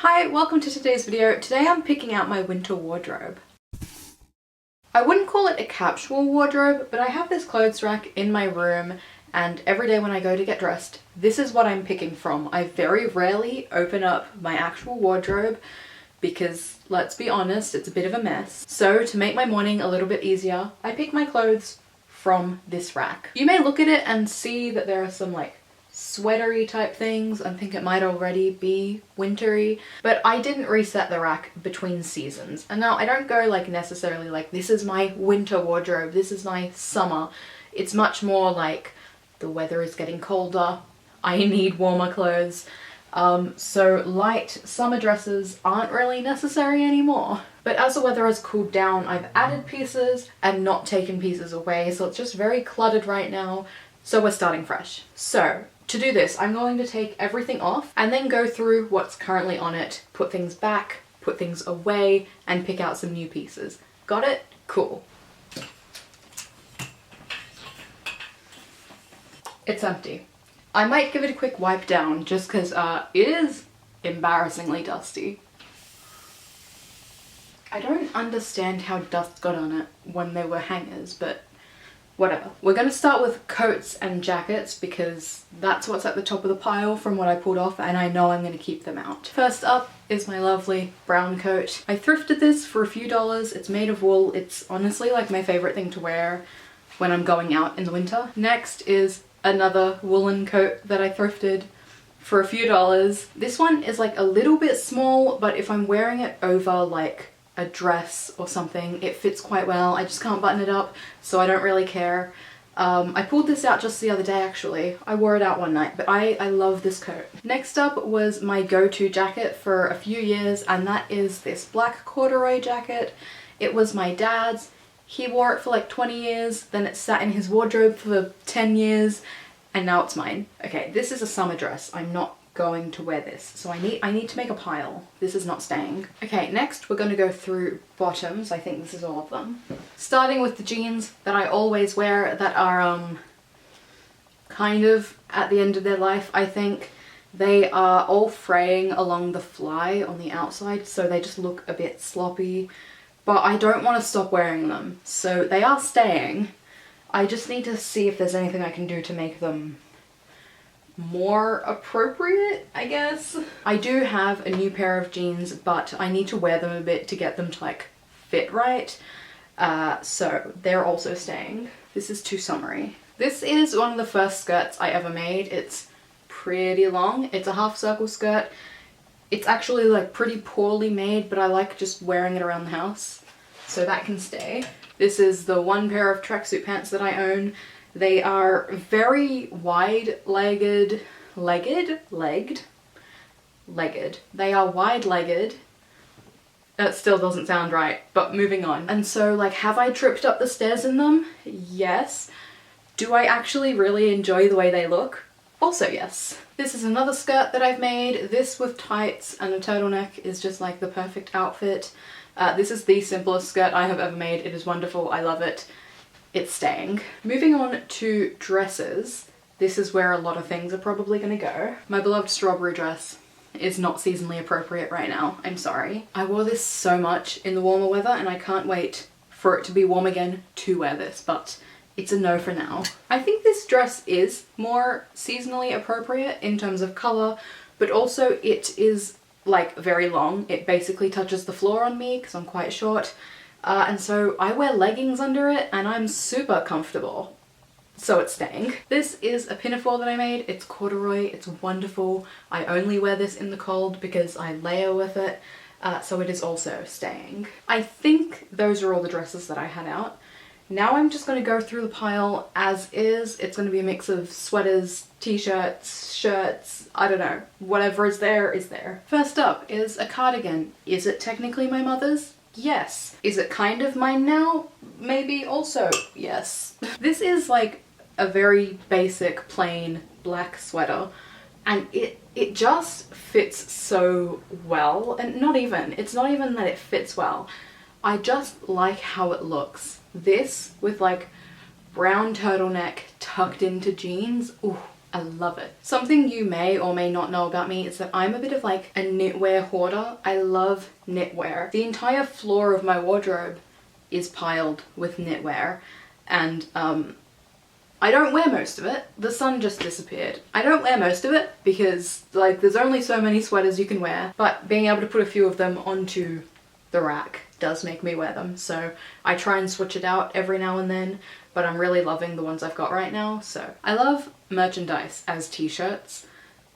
Hi, welcome to today's video. Today I'm picking out my winter wardrobe. I wouldn't call it a capsule wardrobe, but I have this clothes rack in my room and every day when I go to get dressed, this is what I'm picking from. I very rarely open up my actual wardrobe because, let's be honest, it's a bit of a mess. So to make my morning a little bit easier, I pick my clothes from this rack. You may look at it and see that there are some sweatery type things and think it might already be wintry, but I didn't reset the rack between seasons. And now I don't go necessarily this is my winter wardrobe, this is my summer. It's much more like the weather is getting colder, I need warmer clothes. So light summer dresses aren't really necessary anymore. But as the weather has cooled down, I've added pieces and not taken pieces away, so it's just very cluttered right now. So we're starting fresh. So to do this, I'm going to take everything off and then go through what's currently on it, put things back, put things away, and pick out some new pieces. Got it? Cool. It's empty. I might give it a quick wipe down just because it is embarrassingly dusty. I don't understand how dust got on it when they were hangers, but whatever. We're going to start with coats and jackets because that's what's at the top of the pile from what I pulled off, and I know I'm going to keep them out. First up is my lovely brown coat. I thrifted this for a few dollars. It's made of wool. It's honestly my favorite thing to wear when I'm going out in the winter. Next is another woolen coat that I thrifted for a few dollars. This one is a little bit small, but if I'm wearing it over a dress or something, it fits quite well. I just can't button it up, so I don't really care. I pulled this out just the other day actually. I wore it out one night, but I love this coat. Next up was my go-to jacket for a few years, and that is this black corduroy jacket. It was my dad's. He wore it for 20 years, then it sat in his wardrobe for 10 years, and now it's mine. Okay, this is a summer dress. I'm not going to wear this, so I need to make a pile. This is not staying. Okay, next we're going to go through bottoms. I think this is all of them. Starting with the jeans that I always wear that are kind of at the end of their life, I think. They are all fraying along the fly on the outside, so they just look a bit sloppy. But I don't want to stop wearing them, so they are staying. I just need to see if there's anything I can do to make them more appropriate, I guess. I do have a new pair of jeans, but I need to wear them a bit to get them to fit right. So they're also staying. This is too summery. This is one of the first skirts I ever made. It's pretty long. It's a half circle skirt. It's actually pretty poorly made, but I like just wearing it around the house, so that can stay. This is the one pair of tracksuit pants that I own. They are very wide-legged, legged. They are wide-legged. That still doesn't sound right, but moving on. And so have I tripped up the stairs in them? Yes. Do I actually really enjoy the way they look? Also yes. This is another skirt that I've made. This with tights and a turtleneck is just the perfect outfit. This is the simplest skirt I have ever made. It is wonderful. I love it. It's staying. Moving on to dresses. This is where a lot of things are probably gonna go. My beloved strawberry dress is not seasonally appropriate right now. I'm sorry. I wore this so much in the warmer weather and I can't wait for it to be warm again to wear this, but it's a no for now. I think this dress is more seasonally appropriate in terms of color, but also it is very long. It basically touches the floor on me because I'm quite short. And so I wear leggings under it and I'm super comfortable. So it's staying. This is a pinafore that I made. It's corduroy. It's wonderful. I only wear this in the cold because I layer with it. So it is also staying. I think those are all the dresses that I had out. Now I'm just going to go through the pile as is. It's going to be a mix of sweaters, t-shirts, shirts, I don't know. Whatever is there is there. First up is a cardigan. Is it technically my mother's? Yes. Is it kind of mine now? Maybe also yes. This is a very basic plain black sweater and it just fits so well, and it's not even that it fits well. I just like how it looks. This with brown turtleneck tucked into jeans. Ooh, I love it. Something you may or may not know about me is that I'm a bit of like a knitwear hoarder. I love knitwear. The entire floor of my wardrobe is piled with knitwear, and I don't wear most of it. The sun just disappeared. I don't wear most of it because like there's only so many sweaters you can wear, but being able to put a few of them onto the rack does make me wear them. So I try and switch it out every now and then, but I'm really loving the ones I've got right now. So I love merchandise as t-shirts.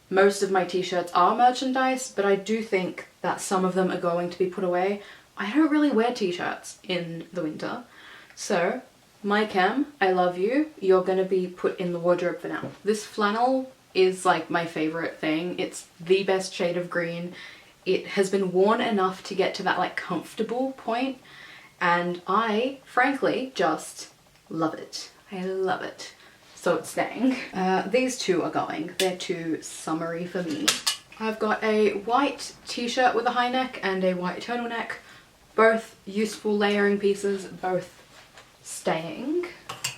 Most of my t-shirts are merchandise, but I do think that some of them are going to be put away. I don't really wear t-shirts in the winter. So my Cam, I love you. You're gonna be put in the wardrobe for now. This flannel is like my favorite thing. It's the best shade of green. It has been worn enough to get to that like comfortable point, and I frankly just love it. I love it. So it's staying. These two are going. They're too summery for me. I've got a white t-shirt with a high neck and a white turtleneck. Both useful layering pieces, both staying.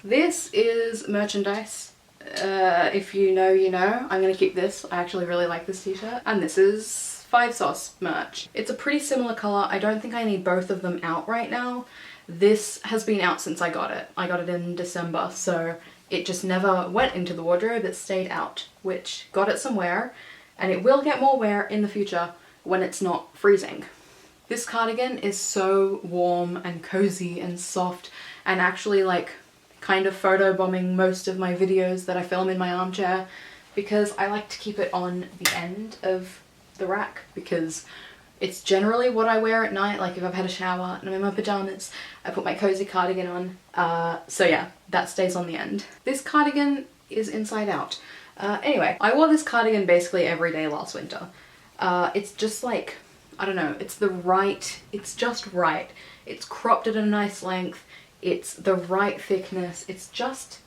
This is merchandise. If you know, you know. I'm gonna keep this. I actually really like this t-shirt. And this is 5 Sauce merch. It's a pretty similar color. I don't think I need both of them out right now. This has been out since I got it. I got it in December, so it just never went into the wardrobe. It stayed out, which got it some wear, and it will get more wear in the future when it's not freezing. This cardigan is so warm and cozy and soft, and actually like kind of photo bombing most of my videos that I film in my armchair, because I like to keep it on the end of the rack because it's generally what I wear at night. Like if I've had a shower and I'm in my pajamas, I put my cozy cardigan on. So yeah, that stays on the end. This cardigan is inside out. Anyway, I wore this cardigan basically every day last winter. It's just like, I don't know, it's just right. It's cropped at a nice length. It's the right thickness. It's just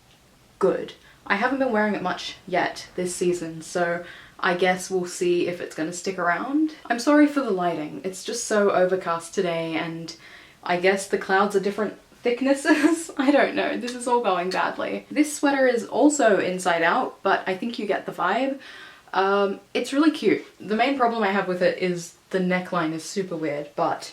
good. I haven't been wearing it much yet this season, so I guess we'll see if it's gonna stick around. I'm sorry for the lighting. It's just so overcast today, and I guess the clouds are different thicknesses. I don't know. This is all going badly. This sweater is also inside out, but I think you get the vibe. It's really cute. The main problem I have with it is the neckline is super weird, but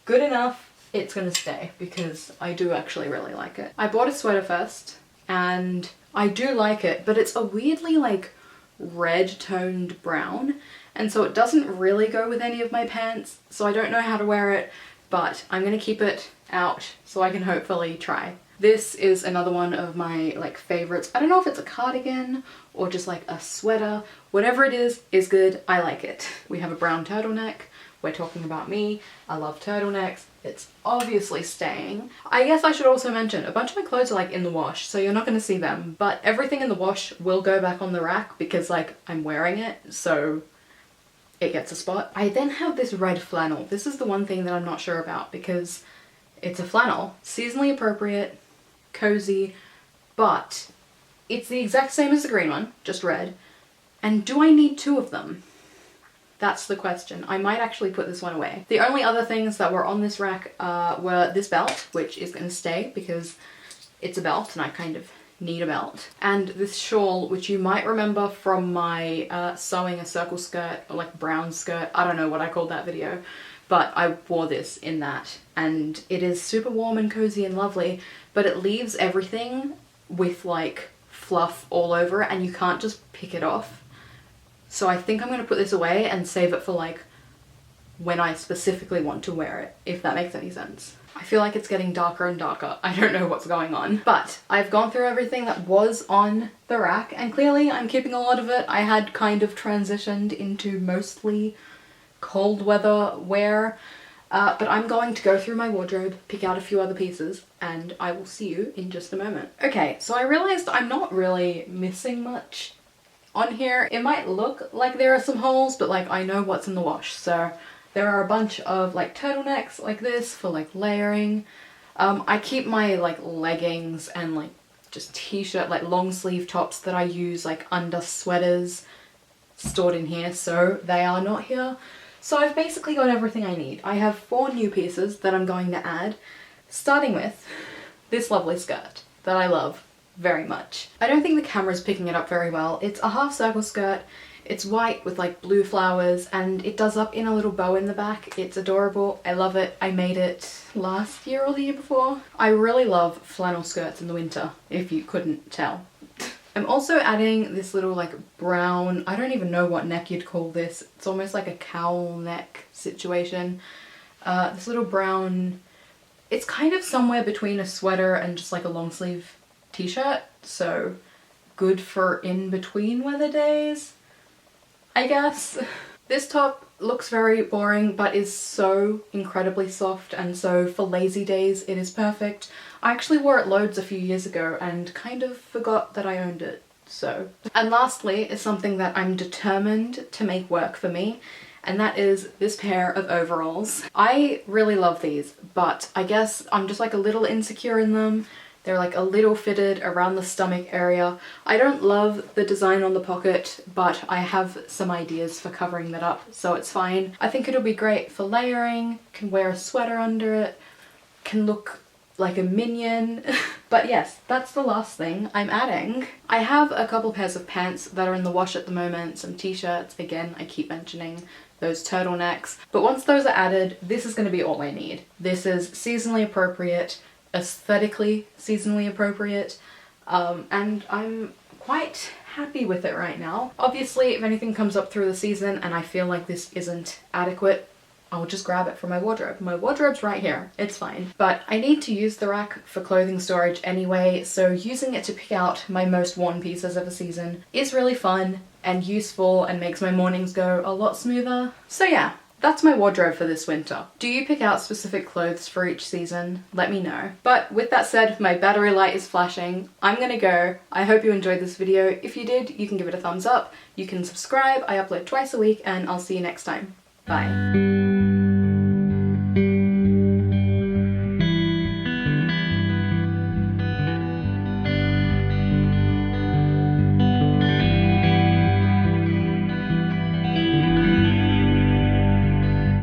good enough. It's gonna stay because I do actually really like it. I bought a sweater first, and I do like it, but it's a weirdly like red toned brown, and so it doesn't really go with any of my pants, so I don't know how to wear it, but I'm gonna keep it out so I can hopefully try. This is another one of my like favorites. I don't know if it's a cardigan or just like a sweater. Whatever it is good. I like it. We have a brown turtleneck. We're talking about me. I love turtlenecks. It's obviously staying. I guess I should also mention a bunch of my clothes are like in the wash, so you're not going to see them, but everything in the wash will go back on the rack because like I'm wearing it, so it gets a spot. I then have this red flannel. This is the one thing that I'm not sure about because it's a flannel, seasonally appropriate, cozy, but it's the exact same as the green one, just red. And do I need 2 of them? That's the question. I might actually put this one away. The only other things that were on this rack were this belt, which is going to stay because it's a belt and I kind of need a belt. And this shawl, which you might remember from my sewing a circle skirt or like brown skirt. I don't know what I called that video, but I wore this in that. And it is super warm and cozy and lovely, but it leaves everything with like fluff all over it and you can't just pick it off. So I think I'm going to put this away and save it for like when I specifically want to wear it, if that makes any sense. I feel like it's getting darker and darker. I don't know what's going on. But I've gone through everything that was on the rack and clearly I'm keeping a lot of it. I had kind of transitioned into mostly cold weather wear, but I'm going to go through my wardrobe, pick out a few other pieces, and I will see you in just a moment. Okay, so I realized I'm not really missing much on here. It might look like there are some holes, but like I know what's in the wash. So there are a bunch of like turtlenecks like this for like layering. I keep my like leggings and like just t-shirt, like long sleeve tops that I use like under sweaters stored in here, so they are not here. So I've basically got everything I need. I have 4 new pieces that I'm going to add, starting with this lovely skirt that I love very much. I don't think the camera's picking it up very well. It's a half circle skirt. It's white with like blue flowers and it does up in a little bow in the back. It's adorable. I love it. I made it last year or the year before. I really love flannel skirts in the winter, if you couldn't tell. I'm also adding this little like brown, I don't even know what neck you'd call this. It's almost like a cowl neck situation. This little brown, it's kind of somewhere between a sweater and just like a long sleeve t-shirt. So good for in between weather days, I guess. This top looks very boring but is so incredibly soft, and so for lazy days it is perfect. I actually wore it loads a few years ago and kind of forgot that I owned it, so. And lastly is something that I'm determined to make work for me, and that is this pair of overalls. I really love these, but I guess I'm just like a little insecure in them. They're like a little fitted around the stomach area. I don't love the design on the pocket, but I have some ideas for covering that up, so it's fine. I think it'll be great for layering, can wear a sweater under it, can look like a minion. But yes, that's the last thing I'm adding. I have a couple pairs of pants that are in the wash at the moment, some t-shirts, again, I keep mentioning those turtlenecks. But once those are added, this is gonna be all I need. This is seasonally appropriate, aesthetically seasonally appropriate, and I'm quite happy with it right now. Obviously, if anything comes up through the season and I feel like this isn't adequate, I'll just grab it from my wardrobe. My wardrobe's right here, it's fine. But I need to use the rack for clothing storage anyway, so using it to pick out my most worn pieces of a season is really fun and useful and makes my mornings go a lot smoother. So yeah, that's my wardrobe for this winter. Do you pick out specific clothes for each season? Let me know. But with that said, my battery light is flashing. I'm gonna go. I hope you enjoyed this video. If you did, you can give it a thumbs up. You can subscribe. I upload twice a week and I'll see you next time. Bye.